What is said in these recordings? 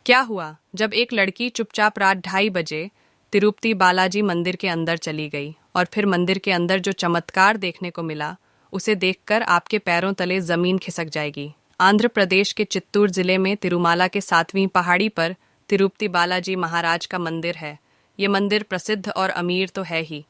क्या हुआ जब एक लड़की चुपचाप रात 2:30 बजे तिरुपति बालाजी मंदिर के अंदर चली गई और फिर मंदिर के अंदर जो चमत्कार देखने को मिला उसे देखकर आपके पैरों तले जमीन खिसक जाएगी। आंध्र प्रदेश के चित्तूर जिले में तिरुमाला के 7वीं पहाड़ी पर तिरुपति बालाजी महाराज का मंदिर है। ये मंदिर प्रसिद्ध और अमीर तो है ही,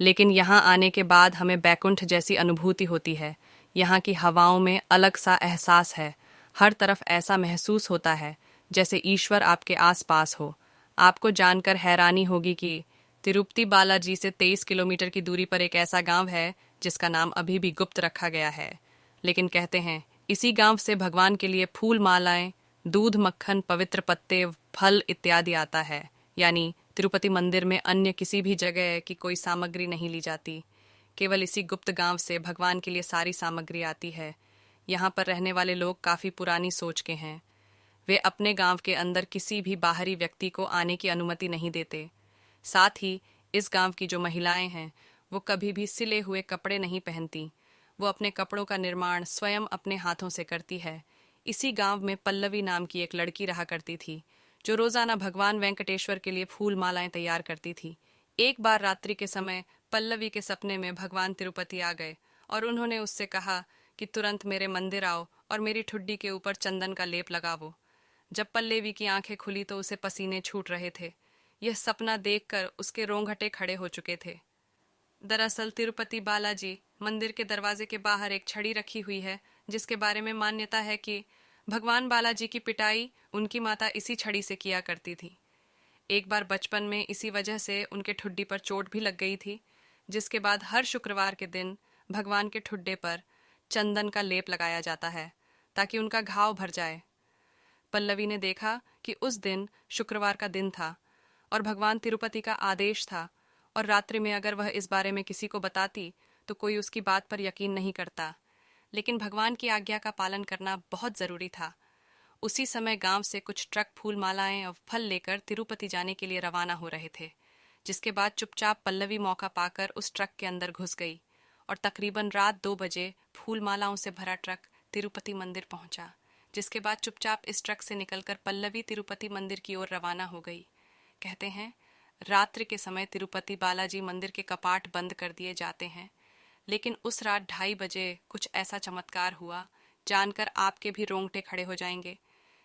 लेकिन यहाँ आने के बाद हमें बैकुंठ जैसी अनुभूति होती है। यहाँ की हवाओं में अलग सा एहसास है। हर तरफ ऐसा महसूस होता है जैसे ईश्वर आपके आसपास हो। आपको जानकर हैरानी होगी कि तिरुपति बालाजी से 23 किलोमीटर की दूरी पर एक ऐसा गांव है जिसका नाम अभी भी गुप्त रखा गया है। लेकिन कहते हैं इसी गांव से भगवान के लिए फूल मालाएं, दूध, मक्खन, पवित्र पत्ते, फल इत्यादि आता है। यानी तिरुपति मंदिर में अन्य किसी भी जगह की कोई सामग्री नहीं ली जाती, केवल इसी गुप्त गांव से भगवान के लिए सारी सामग्री आती है। यहाँ पर रहने वाले लोग काफ़ी पुरानी सोच के हैं। वे अपने गांव के अंदर किसी भी बाहरी व्यक्ति को आने की अनुमति नहीं देते। साथ ही इस गांव की जो महिलाएं हैं वो कभी भी सिले हुए कपड़े नहीं पहनती। वो अपने कपड़ों का निर्माण स्वयं अपने हाथों से करती है। इसी गांव में पल्लवी नाम की एक लड़की रहा करती थी जो रोजाना भगवान वेंकटेश्वर के लिए फूल मालाएं तैयार करती थी। एक बार रात्रि के समय पल्लवी के सपने में भगवान तिरुपति आ गए और उन्होंने उससे कहा कि तुरंत मेरे मंदिर आओ और मेरी ठुड्डी के ऊपर चंदन का लेप लगावो। जब पल्लवी की आंखें खुली तो उसे पसीने छूट रहे थे। यह सपना देखकर उसके रोंगटे खड़े हो चुके थे। दरअसल तिरुपति बालाजी मंदिर के दरवाजे के बाहर एक छड़ी रखी हुई है जिसके बारे में मान्यता है कि भगवान बालाजी की पिटाई उनकी माता इसी छड़ी से किया करती थी। एक बार बचपन में इसी वजह से उनके ठुड्डी पर चोट भी लग गई थी, जिसके बाद हर शुक्रवार के दिन भगवान के ठुड्डे पर चंदन का लेप लगाया जाता है ताकि उनका घाव भर जाए। पल्लवी ने देखा कि उस दिन शुक्रवार का दिन था और भगवान तिरुपति का आदेश था, और रात्रि में अगर वह इस बारे में किसी को बताती तो कोई उसकी बात पर यकीन नहीं करता। लेकिन भगवान की आज्ञा का पालन करना बहुत जरूरी था। उसी समय गांव से कुछ ट्रक फूल मालाएं और फल लेकर तिरुपति जाने के लिए रवाना हो रहे थे, जिसके बाद चुपचाप पल्लवी मौका पाकर उस ट्रक के अंदर घुस गई और तकरीबन रात 2 बजे फूल मालाओं से भरा ट्रक तिरुपति मंदिर पहुंचा। जिसके बाद चुपचाप इस ट्रक से निकलकर पल्लवी तिरुपति मंदिर की ओर रवाना हो गई। कहते हैं रात्रि के समय तिरुपति बालाजी मंदिर के कपाट बंद कर दिए जाते हैं, लेकिन उस रात 2:30 बजे कुछ ऐसा चमत्कार हुआ जानकर आपके भी रोंगटे खड़े हो जाएंगे।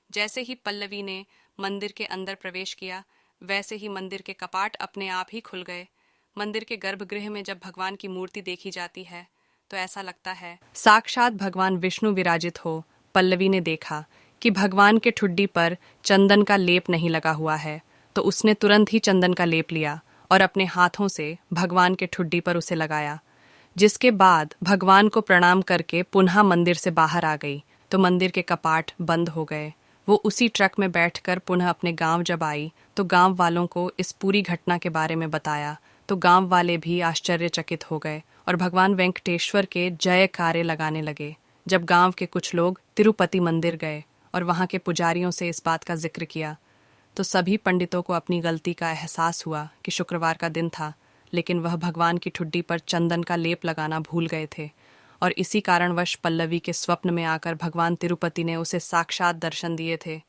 जैसे ही पल्लवी ने मंदिर के अंदर प्रवेश किया वैसे ही मंदिर के कपाट अपने आप ही खुल गए। मंदिर के गर्भगृह में जब भगवान की मूर्ति देखी जाती है तो ऐसा लगता है साक्षात भगवान विष्णु विराजित हो। पल्लवी ने देखा कि भगवान के ठुड्डी पर चंदन का लेप नहीं लगा हुआ है, तो उसने तुरंत ही चंदन का लेप लिया और अपने हाथों से भगवान के ठुड्डी पर उसे लगाया। जिसके बाद भगवान को प्रणाम करके पुनः मंदिर से बाहर आ गई तो मंदिर के कपाट बंद हो गए। वो उसी ट्रक में बैठकर पुनः अपने गांव जब आई तो गांव वालों को इस पूरी घटना के बारे में बताया तो गांव वाले भी आश्चर्यचकित हो गए और भगवान वेंकटेश्वर के जयकारे लगाने लगे। जब गांव के कुछ लोग तिरुपति मंदिर गए और वहां के पुजारियों से इस बात का जिक्र किया तो सभी पंडितों को अपनी गलती का एहसास हुआ कि शुक्रवार का दिन था, लेकिन वह भगवान की ठुड्डी पर चंदन का लेप लगाना भूल गए थे और इसी कारणवश पल्लवी के स्वप्न में आकर भगवान तिरुपति ने उसे साक्षात दर्शन दिए थे।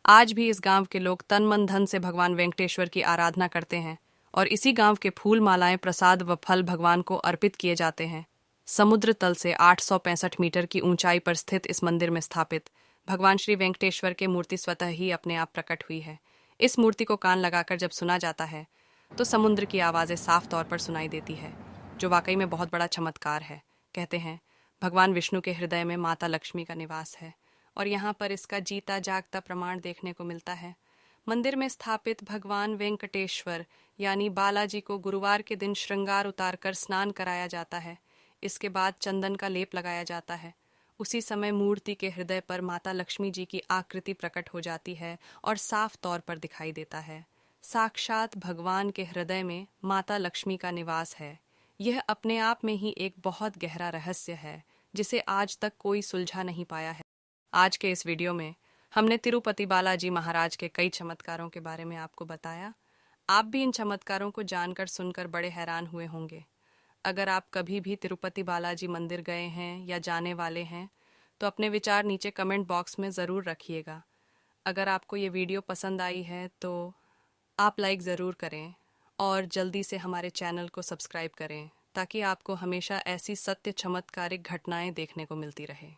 आज भी इस गांव के लोग तन मन धन से भगवान वेंकटेश्वर की आराधना करते हैं और इसी गांव के फूल मालाएं, प्रसाद व फल भगवान को अर्पित किए जाते हैं। समुद्र तल से 865 मीटर की ऊंचाई पर स्थित इस मंदिर में स्थापित भगवान श्री वेंकटेश्वर की मूर्ति स्वतः ही अपने आप प्रकट हुई है। इस मूर्ति को कान लगाकर जब सुना जाता है तो समुद्र की आवाज़ें साफ तौर पर सुनाई देती है, जो वाकई में बहुत बड़ा चमत्कार है। कहते हैं भगवान विष्णु के हृदय में माता लक्ष्मी का निवास है और यहाँ पर इसका जीता जागता प्रमाण देखने को मिलता है। मंदिर में स्थापित भगवान वेंकटेश्वर यानी बालाजी को गुरुवार के दिन श्रृंगार उतारकर स्नान कराया जाता है। इसके बाद चंदन का लेप लगाया जाता है। उसी समय मूर्ति के हृदय पर माता लक्ष्मी जी की आकृति प्रकट हो जाती है और साफ तौर पर दिखाई देता है साक्षात भगवान के हृदय में माता लक्ष्मी का निवास है। यह अपने आप में ही एक बहुत गहरा रहस्य है जिसे आज तक कोई सुलझा नहीं पाया है। आज के इस वीडियो में हमने तिरुपति बालाजी महाराज के कई चमत्कारों के बारे में आपको बताया। आप भी इन चमत्कारों को जानकर सुनकर बड़े हैरान हुए होंगे। अगर आप कभी भी तिरुपति बालाजी मंदिर गए हैं या जाने वाले हैं तो अपने विचार नीचे कमेंट बॉक्स में ज़रूर रखिएगा। अगर आपको ये वीडियो पसंद आई है तो आप लाइक ज़रूर करें और जल्दी से हमारे चैनल को सब्सक्राइब करें ताकि आपको हमेशा ऐसी सत्य चमत्कारिक घटनाएं देखने को मिलती रहे।